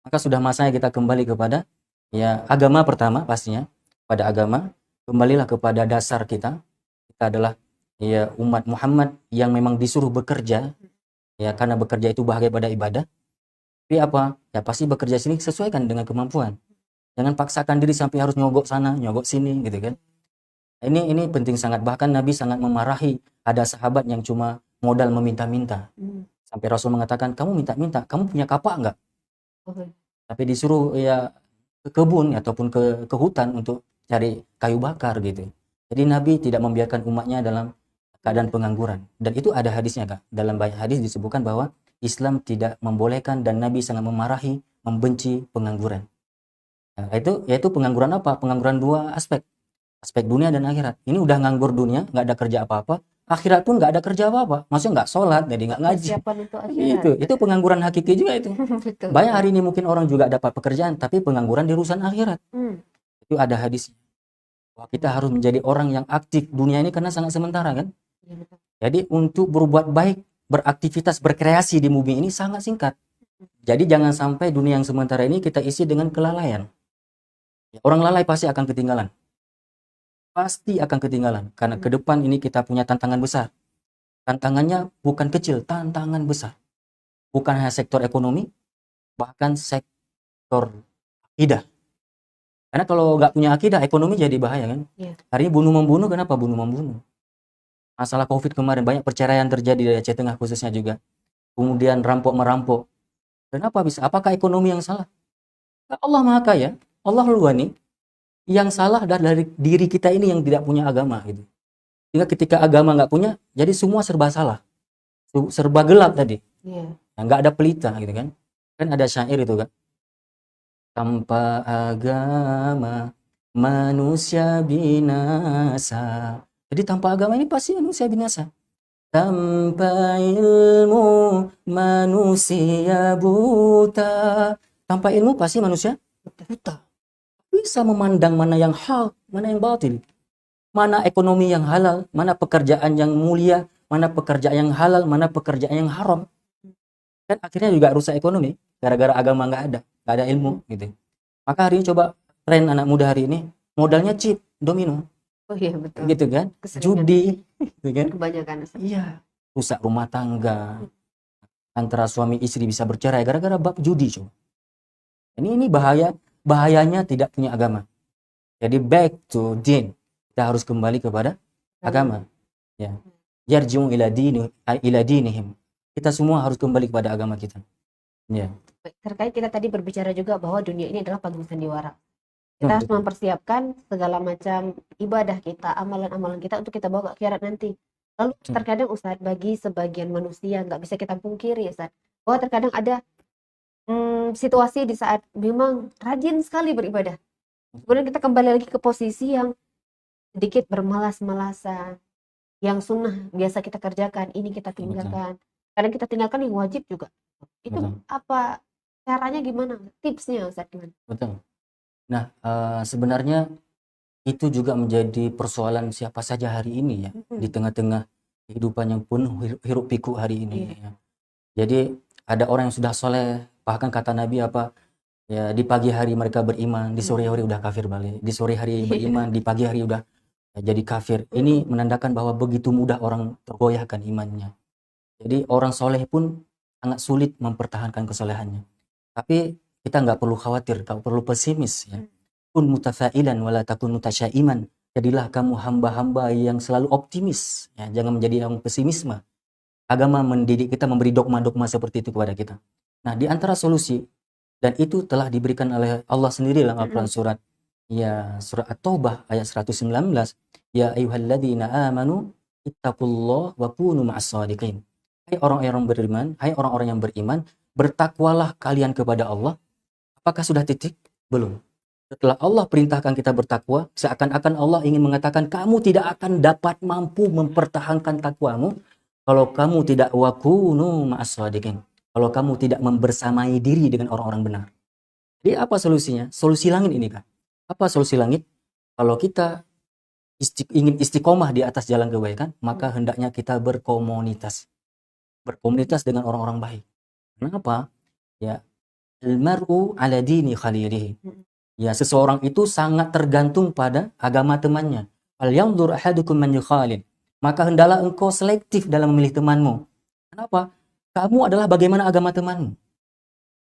Maka sudah masanya kita kembali kepada ya agama pertama pastinya, pada agama. Kembalilah kepada dasar kita. Kita adalah ya umat Muhammad yang memang disuruh bekerja, ya karena bekerja itu bahagia pada ibadah. Tapi apa? Ya pasti bekerja sini sesuaikan dengan kemampuan. Jangan paksakan diri sampai harus nyogok sana, nyogok sini, gitu kan. Ini penting sangat. Bahkan Nabi sangat memarahi ada sahabat yang cuma modal meminta-minta. Sampai Rasul mengatakan, kamu minta-minta, kamu punya kapak enggak? Tapi disuruh ya ke kebun ataupun ke hutan untuk cari kayu bakar gitu. Jadi Nabi tidak membiarkan umatnya dalam keadaan pengangguran. Dan itu ada hadisnya, Kak. Dalam banyak hadis disebutkan bahwa Islam tidak membolehkan dan Nabi sangat memarahi, membenci pengangguran. Nah, yaitu pengangguran apa? Pengangguran dua aspek. Aspek dunia dan akhirat. Ini udah nganggur dunia, nggak ada kerja apa-apa. Akhirat pun nggak ada kerja apa-apa. Maksudnya nggak sholat, jadi nggak ngaji. Itu pengangguran hakiki juga itu. Banyak hari ini mungkin orang juga dapat pekerjaan, tapi pengangguran di urusan akhirat. Itu ada hadisnya. Wah, kita harus menjadi orang yang aktif. Dunia ini karena sangat sementara kan. Jadi untuk berbuat baik, beraktivitas, berkreasi di bumi ini sangat singkat. Jadi jangan sampai dunia yang sementara ini kita isi dengan kelalaian. Orang lalai pasti akan ketinggalan. Pasti akan ketinggalan. Karena ke depan ini kita punya tantangan besar. Tantangannya bukan kecil, tantangan besar. Bukan hanya sektor ekonomi, bahkan sektor akidah. Karena kalau nggak punya akidah, ekonomi jadi bahaya kan. Hari ini bunuh-membunuh, kenapa bunuh-membunuh? Masalah COVID kemarin, banyak perceraian terjadi di Aceh Tengah khususnya juga. Kemudian rampok-merampok. Kenapa bisa? Apakah ekonomi yang salah? Allah Maha Kaya, Allah Al-Ghani. Yang salah adalah dari diri kita ini yang tidak punya agama gitu. Sehingga ketika agama nggak punya, jadi semua serba salah, serba gelap tadi. Nggak ada pelita gitu kan. Kan ada syair itu kan. Tanpa agama manusia binasa. Jadi tanpa agama ini pasti manusia binasa. Tanpa ilmu manusia buta. Tanpa ilmu pasti manusia buta. Bisa memandang mana yang hak, mana yang batil. Mana ekonomi yang halal, mana pekerjaan yang mulia, mana pekerjaan yang halal, mana pekerjaan yang haram. Kan akhirnya juga rusak ekonomi gara-gara agama nggak ada ilmu gitu. Maka hari ini coba tren anak muda hari ini modalnya cheat, domino. Oh iya betul. Gitu kan? Judi, gitu kan? Kebanyakan. Iya. Rusak rumah tangga. Antara suami istri bisa bercerai gara-gara bab judi coba. Ini bahayanya tidak punya agama. Jadi back to din. Kita harus kembali kepada agama. Ya. Yarji'u ila dinihim. Kita semua harus kembali kepada agama kita. Ya. Terkait kita tadi berbicara juga bahwa dunia ini adalah panggung sandiwara. Kita harus mempersiapkan segala macam ibadah kita, amalan-amalan kita untuk kita bawa ke akhirat nanti. Lalu terkadang Ustaz, bagi sebagian manusia nggak bisa kita pungkiri Ustaz, bahwa terkadang ada situasi di saat memang rajin sekali beribadah. Kemudian kita kembali lagi ke posisi yang sedikit bermalas-malasan, yang sunnah biasa kita kerjakan, ini kita tinggalkan. Kadang kita tinggalkan yang wajib juga. Itu apa caranya gimana? Tipsnya Ustaz gimana? Betul. Nah, sebenarnya itu juga menjadi persoalan siapa saja hari ini ya, di tengah-tengah kehidupan yang penuh hiruk pikuk hari ini ya. Jadi ada orang yang sudah soleh, bahkan kata Nabi apa ya, di pagi hari mereka beriman, di sore hari udah kafir balik, di sore hari beriman, di pagi hari udah jadi kafir. Ini menandakan bahwa begitu mudah orang tergoyahkan imannya. Jadi orang soleh pun sangat sulit mempertahankan kesolehannya. Tapi kita nggak perlu khawatir, nggak perlu pesimis ya. Kun mutafailan wala takun mutasyaiman. Jadilah kamu hamba-hamba yang selalu optimis ya, jangan menjadi yang pesimisme. Agama mendidik kita, memberi dogma-dogma seperti itu kepada kita. Nah, di antara solusi, dan itu telah diberikan oleh Allah sendiri dalam Al-Quran surat At-Taubah ayat 119, ya ayyuhalladzina amanu ittaqullah wa kunu ma'as-shadiqin. Hai orang-orang beriman, hai orang-orang yang beriman, bertakwalah kalian kepada Allah. Apakah sudah titik? Belum. Setelah Allah perintahkan kita bertakwa, seakan-akan Allah ingin mengatakan kamu tidak akan dapat mampu mempertahankan takwamu kalau kamu tidak wakunu ma'as-shadiqin. Kalau kamu tidak membersamai diri dengan orang-orang benar. Jadi apa solusinya? Solusi langit ini kan. Apa solusi langit? Kalau kita ingin istiqomah di atas jalan kebaikan, maka hendaknya kita berkomunitas. Berkomunitas dengan orang-orang baik. Kenapa? Ya, al-mar'u ala dini khalilihi. Ya, seseorang itu sangat tergantung pada agama temannya. Al-yanzur ahadukum man yukhalil. Maka hendaklah engkau selektif dalam memilih temanmu. Kenapa? Kamu adalah bagaimana agama temanmu.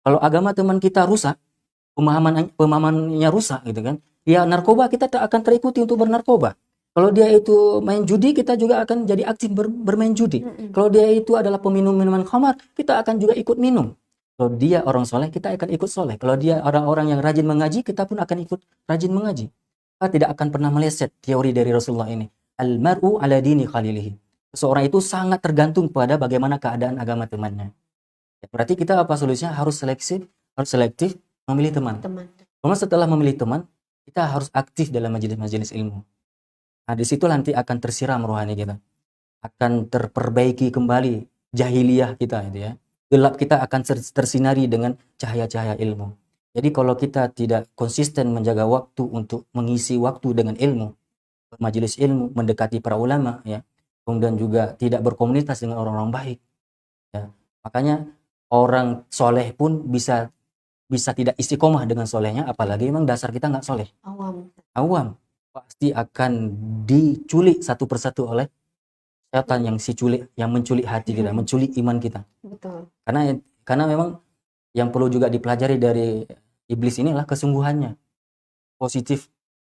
Kalau agama teman kita rusak, pemahamannya rusak gitu kan. Ya, narkoba kita tak akan terikuti untuk bernarkoba. Kalau dia itu main judi, kita juga akan jadi aktif bermain judi. Kalau dia itu adalah peminum minuman khamar, kita akan juga ikut minum. Kalau dia orang soleh, kita akan ikut soleh. Kalau dia orang-orang yang rajin mengaji, kita pun akan ikut rajin mengaji. Kita tidak akan pernah meleset teori dari Rasulullah ini. Al-mar'u ala dini khalilihi. Seseorang itu sangat tergantung pada bagaimana keadaan agama temannya. Ya, berarti kita apa solusinya? Harus selektif memilih teman. Kemudian setelah memilih teman, kita harus aktif dalam majelis-majelis ilmu. Nah, di situ nanti akan tersiram rohani kita. Akan terperbaiki kembali jahiliyah kita gitu ya. Gelap kita akan tersinari dengan cahaya-cahaya ilmu. Jadi kalau kita tidak konsisten menjaga waktu untuk mengisi waktu dengan ilmu, majelis ilmu, mendekati para ulama ya, kemudian juga tidak berkomunitas dengan orang-orang baik ya. Makanya orang soleh pun bisa tidak istiqomah dengan solehnya, apalagi memang dasar kita nggak soleh. Awam. Pasti akan diculik satu persatu oleh setan yang menculik hati kita, menculik iman kita. Betul. Karena memang yang perlu juga dipelajari dari iblis ini adalah kesungguhannya.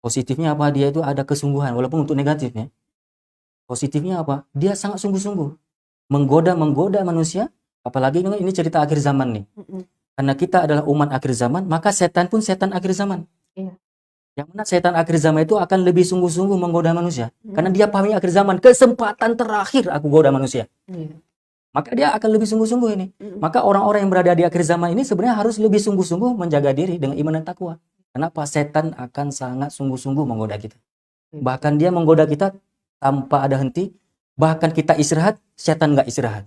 Positifnya apa? Dia itu ada kesungguhan, walaupun untuk negatifnya. Positifnya apa? Dia sangat sungguh-sungguh menggoda manusia, apalagi ini cerita akhir zaman nih. Karena kita adalah umat akhir zaman, maka setan pun setan akhir zaman. Iya. Yang mana setan akhir zaman itu akan lebih sungguh-sungguh menggoda manusia. Karena dia pahami akhir zaman, kesempatan terakhir aku goda manusia. Maka dia akan lebih sungguh-sungguh ini. Maka orang-orang yang berada di akhir zaman ini sebenarnya harus lebih sungguh-sungguh menjaga diri dengan iman dan takwa. Kenapa? Setan akan sangat sungguh-sungguh menggoda kita. Bahkan dia menggoda kita tanpa ada henti. Bahkan kita istirahat, setan nggak istirahat.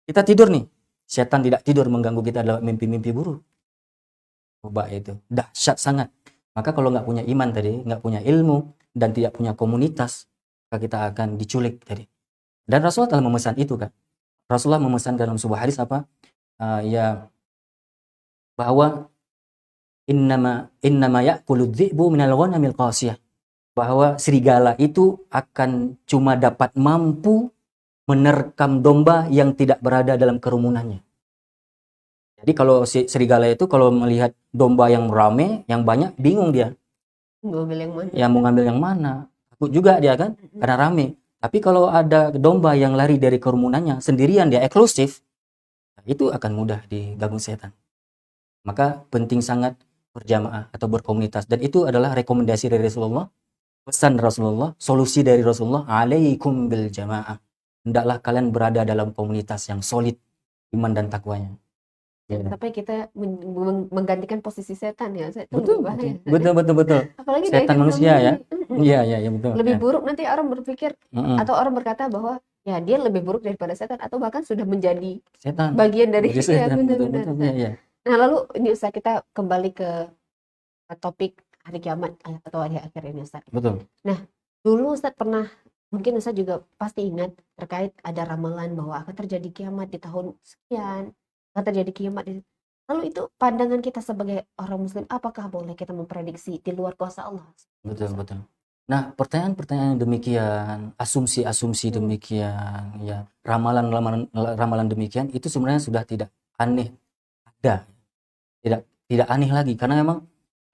Kita tidur nih, setan tidak tidur mengganggu kita dalam mimpi-mimpi buruk. Coba itu, dahsyat sangat. Maka kalau nggak punya iman tadi, nggak punya ilmu, dan tidak punya komunitas, maka kita akan diculik tadi. Dan Rasulullah telah memesan itu kan. Rasulullah memesan dalam sebuah hadis apa? Bahwa innama ya'kulu dhi'bu minal ghanamil qasiyah. Bahwa serigala itu akan cuma dapat mampu menerkam domba yang tidak berada dalam kerumunannya. Jadi kalau serigala itu kalau melihat domba yang rame, yang banyak, bingung dia. Mau ngambil yang mana? Takut juga dia kan, karena rame. Tapi kalau ada domba yang lari dari kerumunannya, sendirian dia eksklusif, itu akan mudah diganggu setan. Maka penting sangat berjamaah atau berkomunitas. Dan itu adalah rekomendasi dari Rasulullah, pesan Rasulullah, solusi dari Rasulullah, alaikum bil jamaah. Hendaklah kalian berada dalam komunitas yang solid iman dan takwanya. Ya. Sampai kita menggantikan posisi setan ya. Itu Betul, lebih bahaya. betul. Apalagi Setan dari manusia ya. kami. Iya, betul. Lebih Ya. buruk nanti orang berpikir atau orang berkata bahwa ya dia lebih buruk daripada setan atau bahkan sudah menjadi Setan. bagian dari Jadi ya, setan, benar-benar. betul. Iya. Nah, lalu ini Ustaz, kita kembali ke topik hari kiamat atau hari akhir ini Ustaz. Betul. Nah, dulu Ustaz pernah, mungkin Ustaz juga pasti ingat terkait ada ramalan bahwa akan terjadi kiamat di tahun sekian, akan terjadi kiamat di. Lalu itu pandangan kita sebagai orang muslim, apakah boleh kita memprediksi di luar kuasa Allah? Betul. Nah, pertanyaan-pertanyaan demikian, asumsi-asumsi demikian, ya, ramalan demikian itu sebenarnya sudah tidak aneh, ada. Tidak aneh lagi karena memang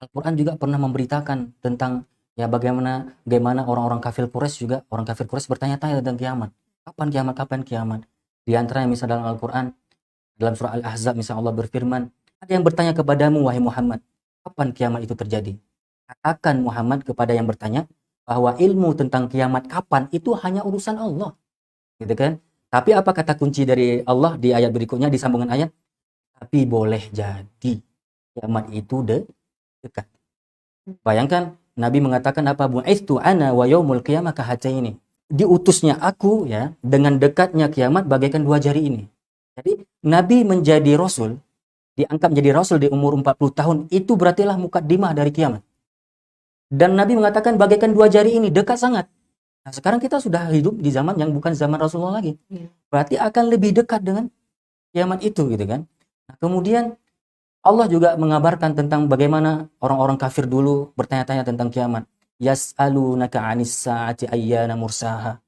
Al-Qur'an juga pernah memberitakan tentang ya bagaimana orang-orang kafir Quraisy bertanya-tanya tentang kiamat. Kapan kiamat? Di antaranya misalnya dalam Al-Qur'an dalam surah Al-Ahzab misalnya Allah berfirman, ada yang bertanya kepadamu wahai Muhammad, kapan kiamat itu terjadi? Katakan Muhammad kepada yang bertanya bahwa ilmu tentang kiamat kapan itu hanya urusan Allah. Gitu kan? Tapi apa kata kunci dari Allah di ayat berikutnya di sambungan ayat? Tapi boleh jadi kiamat itu dekat. Bayangkan Nabi mengatakan apa? Bu'itsu ana wa yaumul qiyamah kahataini. Diutusnya aku ya dengan dekatnya kiamat bagaikan dua jari ini. Jadi Nabi menjadi rasul, diangkat menjadi rasul di umur 40 tahun, itu berartilah mukaddimah dari kiamat. Dan Nabi mengatakan bagaikan dua jari ini, dekat sangat. Nah, sekarang kita sudah hidup di zaman yang bukan zaman Rasulullah lagi. Berarti akan lebih dekat dengan kiamat itu gitu kan. Nah, kemudian Allah juga mengabarkan tentang bagaimana orang-orang kafir dulu bertanya-tanya tentang kiamat. Yas'alunaka 'anis sa'ati ayyana mursaha.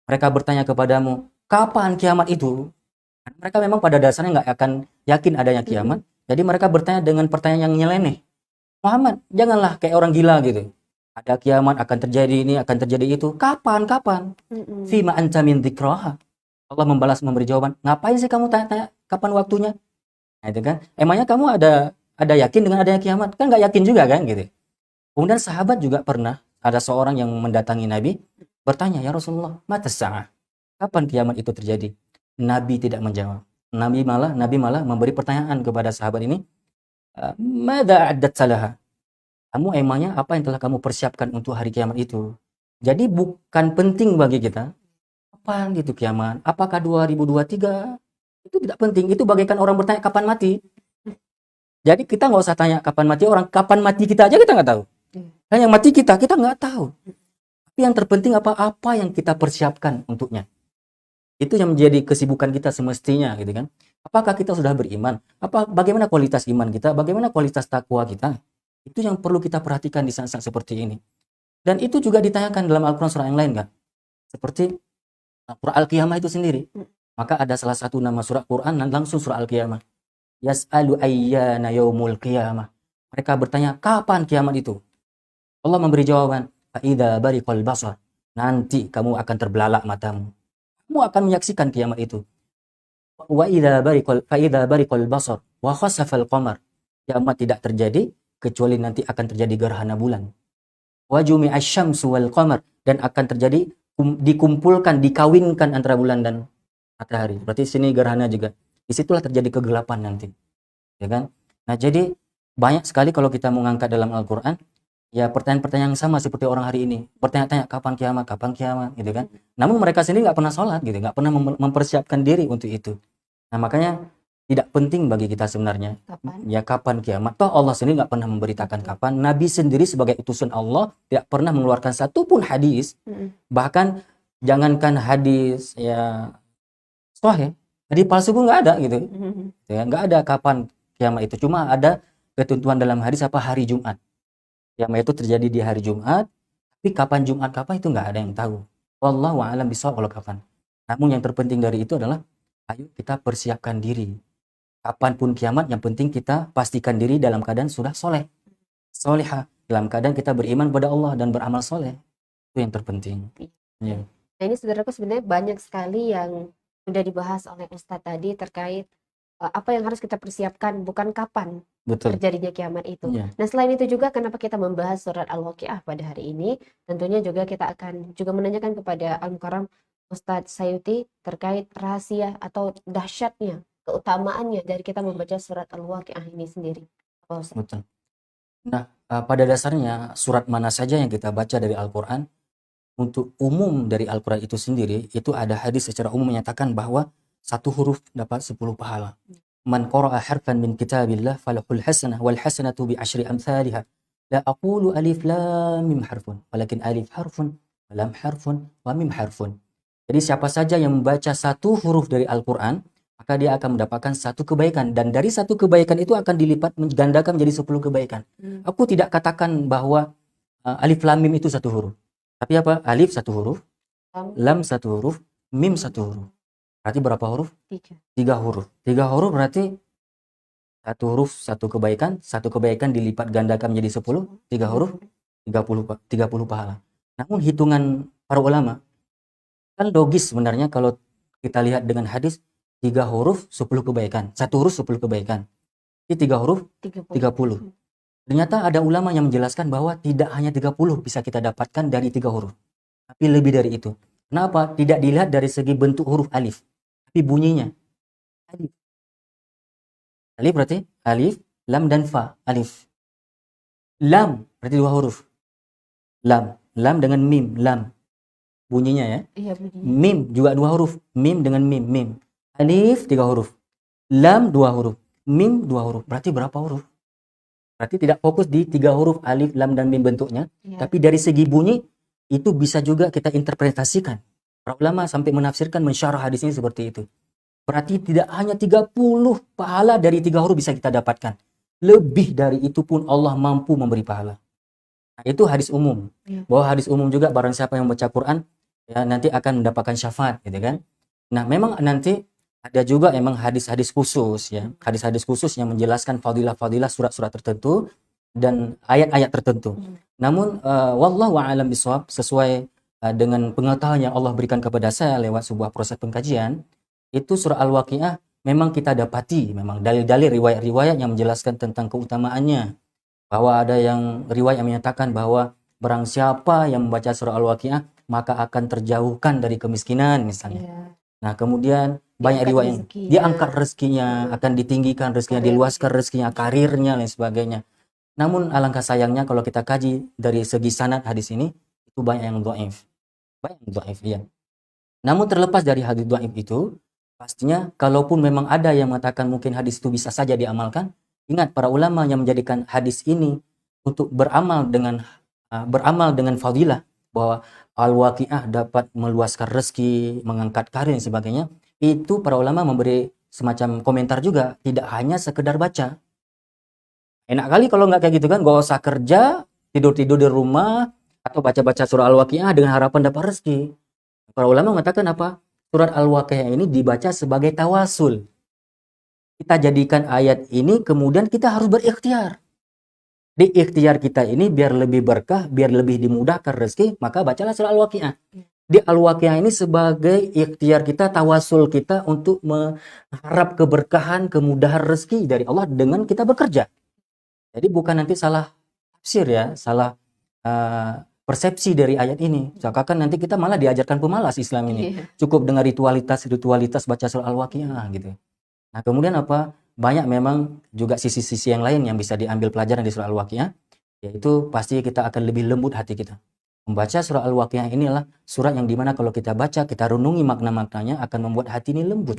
Mereka bertanya kepadamu, kapan kiamat itu? Mereka memang pada dasarnya nggak akan yakin adanya kiamat. Jadi mereka bertanya dengan pertanyaan yang nyeleneh. Muhammad, janganlah kayak orang gila gitu. Ada kiamat, akan terjadi ini, akan terjadi itu. Kapan? Fima anta min dzikraha. Allah memberi jawaban. Ngapain sih kamu tanya-tanya kapan waktunya? Nah, itu kan. Emangnya kamu ada yakin dengan adanya kiamat? Kan nggak yakin juga kan gitu. Kemudian sahabat juga pernah ada seorang yang mendatangi Nabi bertanya, ya Rasulullah, mata sa'ah. Kapan kiamat itu terjadi? Nabi tidak menjawab. Nabi malah memberi pertanyaan kepada sahabat ini. Mada addat salaha? Kamu emangnya apa yang telah kamu persiapkan untuk hari kiamat itu? Jadi bukan penting bagi kita kapan gitu kiamat. Apakah 2023? Itu tidak penting. Itu bagaikan orang bertanya kapan mati. Jadi kita nggak usah tanya kapan mati orang. Kapan mati kita aja kita nggak tahu. Dan yang mati kita nggak tahu. Tapi yang terpenting apa yang kita persiapkan untuknya. Itu yang menjadi kesibukan kita semestinya gitu kan. Apakah kita sudah beriman? Bagaimana kualitas iman kita? Bagaimana kualitas takwa kita? Itu yang perlu kita perhatikan di saat-saat seperti ini. Dan itu juga ditanyakan dalam Al-Quran surah yang lain kan. Seperti surah Al-Qiyamah itu sendiri. Maka ada salah satu nama surah Quran dan langsung surah Al-Qiyamah. Yas'alu ayyana yaumul qiyamah. Mereka bertanya, kapan kiamat itu? Allah memberi jawaban, fa'idha bariqal basar. Nanti kamu akan terbelalak matamu. Kamu akan menyaksikan kiamat itu. Wa idza bariqal basar wa khasafal qamar. Kiamat tidak terjadi kecuali nanti akan terjadi gerhana bulan. Wa jumi'asy syamsu wal qamar, dan akan terjadi dikumpulkan, dikawinkan antara bulan dan matahari. Berarti sini gerhana juga. Disitulah terjadi kegelapan nanti. Ya kan? Nah, jadi banyak sekali kalau kita mengangkat dalam Al-Qur'an ya pertanyaan-pertanyaan yang sama seperti orang hari ini. Bertanya-tanya kapan kiamat, gitu kan. Namun mereka sendiri nggak pernah sholat gitu, nggak pernah mempersiapkan diri untuk itu. Nah, makanya tidak penting bagi kita sebenarnya. Kapan kiamat? Toh Allah sendiri nggak pernah memberitakan kapan. Nabi sendiri sebagai utusan Allah tidak pernah mengeluarkan satupun hadis. Bahkan jangankan hadis ya sahih, hadis palsu pun nggak ada gitu. Ya, nggak ada kapan kiamat itu. Cuma ada ketentuan dalam hadis hari Jumat. Kiamat itu terjadi di hari Jumat, tapi kapan Jumat itu nggak ada yang tahu. Wallahu a'lam bishawab kapan. Namun yang terpenting dari itu adalah ayo kita persiapkan diri. Kapanpun kiamat, yang penting kita pastikan diri dalam keadaan sudah soleh, solehah, dalam keadaan kita beriman pada Allah dan beramal soleh. Itu yang terpenting. Ya. Nah, ini saudaraku sebenarnya banyak sekali yang sudah dibahas oleh Ustadz tadi terkait apa yang harus kita persiapkan, bukan kapan Betul. terjadinya kiamat itu. Iya. Nah, selain itu juga kenapa kita membahas surat Al-Waqiah pada hari ini, tentunya juga kita akan juga menanyakan kepada Al-Mukarram Ustadz Sayuti terkait rahasia atau dahsyatnya, keutamaannya dari kita membaca surat Al-Waqiah ini sendiri. Apa, Ustadz? Betul. Nah, pada dasarnya surat mana saja yang kita baca dari Al-Quran, untuk umum dari Al-Quran itu sendiri, itu ada hadis secara umum menyatakan bahwa satu huruf dapat 10 pahala. Man qara'a harfan min kitabillah falahul hasanah wal hasanatu bi asyri amsalihha. La aqulu alif lam mim harfun, walakin alif harfun, wa lam harfun, wa mim harfun. Jadi siapa saja yang membaca satu huruf dari Al-Quran, maka dia akan mendapatkan satu kebaikan. Dan dari satu kebaikan itu akan dilipat gandakan menjadi 10 kebaikan. Aku tidak katakan bahwa alif lam mim itu satu huruf. Tapi apa? Alif satu huruf, lam satu huruf, mim satu huruf. Berarti berapa huruf? 3 huruf. 3 huruf berarti satu huruf satu kebaikan dilipat gandakan menjadi 10, 3 huruf 30 pahala. Namun hitungan para ulama kan logis sebenarnya kalau kita lihat dengan hadis 3 huruf 10 kebaikan, satu huruf 10 kebaikan. Ini 3 huruf 30. Ternyata ada ulama yang menjelaskan bahwa tidak hanya 30 bisa kita dapatkan dari 3 huruf, tapi lebih dari itu. Kenapa? Tidak dilihat dari segi bentuk huruf alif, tapi bunyinya. Alif. Alif berarti alif, lam dan fa. Alif. Lam berarti 2 huruf. Lam. Lam dengan mim. Lam. Bunyinya ya. Iya, bunyinya. Mim juga 2 huruf. Mim dengan mim. Mim. Alif 3 huruf. Lam 2 huruf. Mim 2 huruf. Berarti berapa huruf? Berarti tidak fokus di 3 huruf alif, lam, dan mim bentuknya. Iya. Tapi dari segi bunyi, itu bisa juga kita interpretasikan. Para ulama sampai menafsirkan, mensyarah hadis ini seperti itu. Berarti tidak hanya 30 pahala dari 3 huruf bisa kita dapatkan. Lebih dari itu pun Allah mampu memberi pahala. Nah, itu hadis umum. Iya. Bahwa hadis umum juga barang siapa yang membaca Quran, ya nanti akan mendapatkan syafaat, gitu kan. Nah, memang nanti ada juga emang hadis-hadis khusus ya, hadis-hadis khusus yang menjelaskan fadilah-fadilah surat-surat tertentu dan ayat-ayat tertentu. Namun wallahu a'lam bishawab, sesuai dengan pengetahuan yang Allah berikan kepada saya lewat sebuah proses pengkajian, itu surah Al-Waqiah memang kita dapati memang dalil-dalil riwayat-riwayat yang menjelaskan tentang keutamaannya. Bahwa ada yang riwayat yang menyatakan bahwa barang siapa yang membaca surah Al-Waqiah maka akan terjauhkan dari kemiskinan misalnya. Iya. Nah, kemudian banyak Diangkat riwayat rezekinya. dia angkat rezekinya, akan ditinggikan rezekinya, Karir. diluaskan rezekinya, karirnya dan sebagainya. Namun alangkah sayangnya kalau kita kaji dari segi sanad hadis ini, itu banyak yang dhaif. Banyak yang dhaif, iya. Namun terlepas dari hadis dhaif itu, pastinya kalaupun memang ada yang mengatakan mungkin hadis itu bisa saja diamalkan, ingat para ulama yang menjadikan hadis ini untuk beramal dengan fadilah, bahwa Al-Waqiah dapat meluaskan rezeki, mengangkat karir dan sebagainya. Itu para ulama memberi semacam komentar juga, tidak hanya sekedar baca. Enak kali kalau nggak kayak gitu kan, gak usah kerja, tidur-tidur di rumah, atau baca-baca surah Al-Waqiah dengan harapan dapat rezeki. Para ulama mengatakan apa? Surat Al-Waqiah ini dibaca sebagai tawasul. Kita jadikan ayat ini, kemudian kita harus berikhtiar. Di ikhtiar kita ini biar lebih berkah, biar lebih dimudahkan rezeki, maka bacalah surah Al-Waqiah. Di Al-Waqiah ini sebagai ikhtiar kita, tawasul kita untuk mengharap keberkahan, kemudahan rezeki dari Allah dengan kita bekerja. Jadi bukan nanti salah tafsir ya, salah persepsi dari ayat ini. Seakan nanti kita malah diajarkan pemalas Islam ini. Iya. Cukup dengan ritualitas baca surah Al-Waqiah gitu. Nah, kemudian apa? Banyak memang juga sisi-sisi yang lain yang bisa diambil pelajaran di surah Al-Waqiah, yaitu pasti kita akan lebih lembut hati kita. Membaca surah Al-Waqiah inilah surat yang dimana kalau kita baca, kita renungi makna-maknanya, akan membuat hati ini lembut.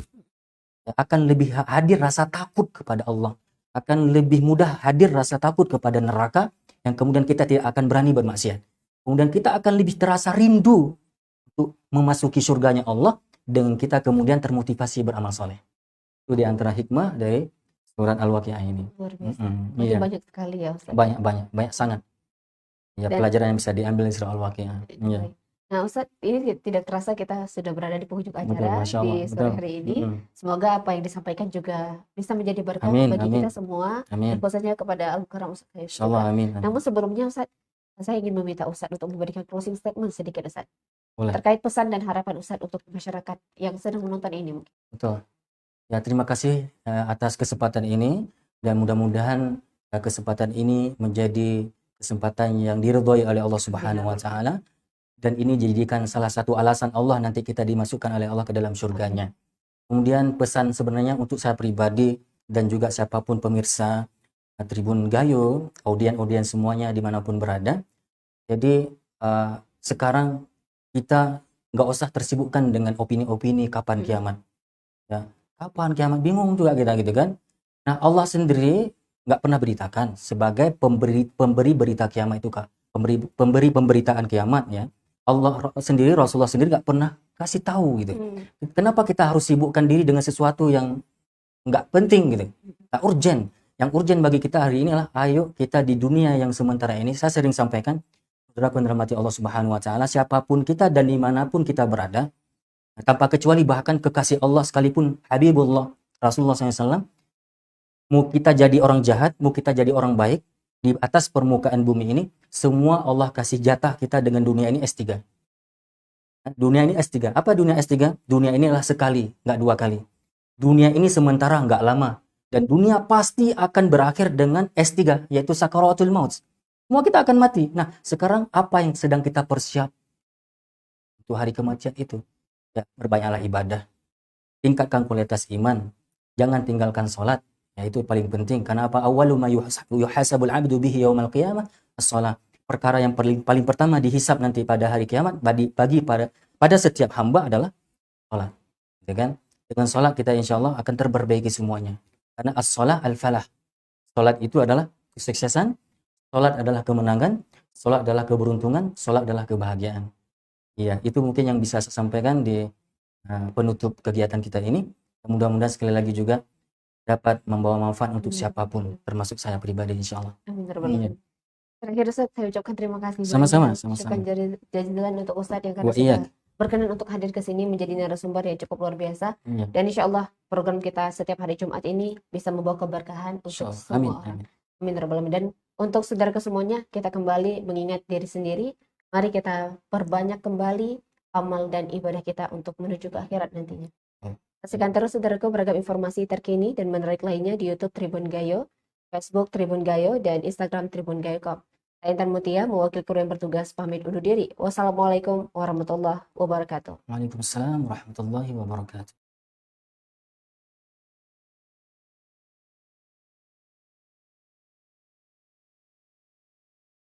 Akan lebih hadir rasa takut kepada Allah. Akan lebih mudah hadir rasa takut kepada neraka, yang kemudian kita tidak akan berani bermaksiat. Kemudian kita akan lebih terasa rindu untuk memasuki surganya Allah, dengan kita kemudian termotivasi beramal soleh. Itu di antara hikmah dari surat Al-Waqiah ini. Luar biasa. Jadi Iya. Banyak sekali ya Ustaz. Banyak sangat. Ya, pelajaran yang bisa diambil dari surah Al-Waqiah. Iya. Nah Ustaz, ini tidak terasa kita sudah berada di penghujung acara di sore hari ini. Semoga apa yang disampaikan juga bisa menjadi berkah bagi kita semua. Dan khususnya kepada Al-Mukarram Ustaz. Insyaallah, amin. Namun sebelumnya Ustaz, saya ingin meminta Ustaz untuk memberikan closing statement sedikit Ustaz. Boleh. Terkait pesan dan harapan Ustaz untuk masyarakat yang sedang menonton ini mungkin. Betul. Ya, terima kasih atas kesempatan ini, dan mudah-mudahan kesempatan ini menjadi kesempatan yang diridhoi oleh Allah Subhanahu wa taala, dan ini dijadikan salah satu alasan Allah nanti kita dimasukkan oleh Allah ke dalam surganya. Kemudian pesan sebenarnya untuk saya pribadi dan juga siapapun pemirsa Tribun Gayo, audien-audien semuanya dimanapun berada. Jadi sekarang kita nggak usah tersibukkan dengan opini-opini kapan kiamat. Ya, kapan kiamat, bingung juga kita gitu kan. Nah, Allah sendiri nggak pernah beritakan sebagai pemberi berita kiamat itu, Kak. Pemberi pemberitaan kiamat ya. Allah sendiri, Rasulullah sendiri nggak pernah kasih tahu gitu. Kenapa kita harus sibukkan diri dengan sesuatu yang nggak penting gitu, nggak urgent. Yang urgent bagi kita hari ini adalah ayo kita di dunia yang sementara ini, saya sering sampaikan, saudara dirahmati Allah Subhanahu wa taala, siapapun kita dan dimanapun kita berada, tanpa kecuali bahkan kekasih Allah sekalipun, Habibullah Rasulullah SAW, mau kita jadi orang jahat, mau kita jadi orang baik, di atas permukaan bumi ini, semua Allah kasih jatah kita dengan dunia ini S3. Dunia ini S3. Apa dunia S3? Dunia ini adalah sekali, nggak dua kali. Dunia ini sementara, nggak lama. Dan dunia pasti akan berakhir dengan S3, yaitu sakaratul maut. Semua kita akan mati. Nah, sekarang apa yang sedang kita persiap untuk hari kematian itu? Ya, berbanyaklah ibadah. Tingkatkan kualitas iman. Jangan tinggalkan sholat. Ya, itu paling penting. Karena apa? Awwalu ma yuhasabul abdu bihi yaumal qiyamah as-shalah. Perkara yang paling pertama dihisab nanti pada hari kiamat pada setiap hamba adalah sholat. Gitu kan? Dengan sholat kita insya Allah akan terperbaiki semuanya. Karena as-sholah al-falah. Sholat itu adalah kesuksesan, sholat adalah kemenangan, sholat adalah keberuntungan, sholat adalah kebahagiaan. Iya, itu mungkin yang bisa saya sampaikan di penutup kegiatan kita ini. Mudah-mudahan sekali lagi juga dapat membawa manfaat untuk siapapun, termasuk saya pribadi insya Allah. Iya. Terakhir Ustaz, saya ucapkan terima kasih Sama-sama. Syukran jazilan untuk Ustaz yang karena Iya. sudah berkenan untuk hadir ke sini menjadi narasumber yang cukup luar biasa. Iya. Dan insya Allah program kita setiap hari Jumat ini bisa membawa keberkahan untuk semua orang. Amin ya rabbal alamin. Dan untuk saudara semuanya, kita kembali mengingat diri sendiri. Mari kita perbanyak kembali amal dan ibadah kita untuk menuju ke akhirat nantinya. Saksikan terus saudaraku beragam informasi terkini dan menarik lainnya di YouTube Tribun Gayo, Facebook Tribun Gayo, dan Instagram Tribun Gayo.com. Saya Intan Mutia, mewakili kru yang bertugas pamit undur diri. Wassalamualaikum warahmatullahi wabarakatuh. Waalaikumsalam warahmatullahi wabarakatuh.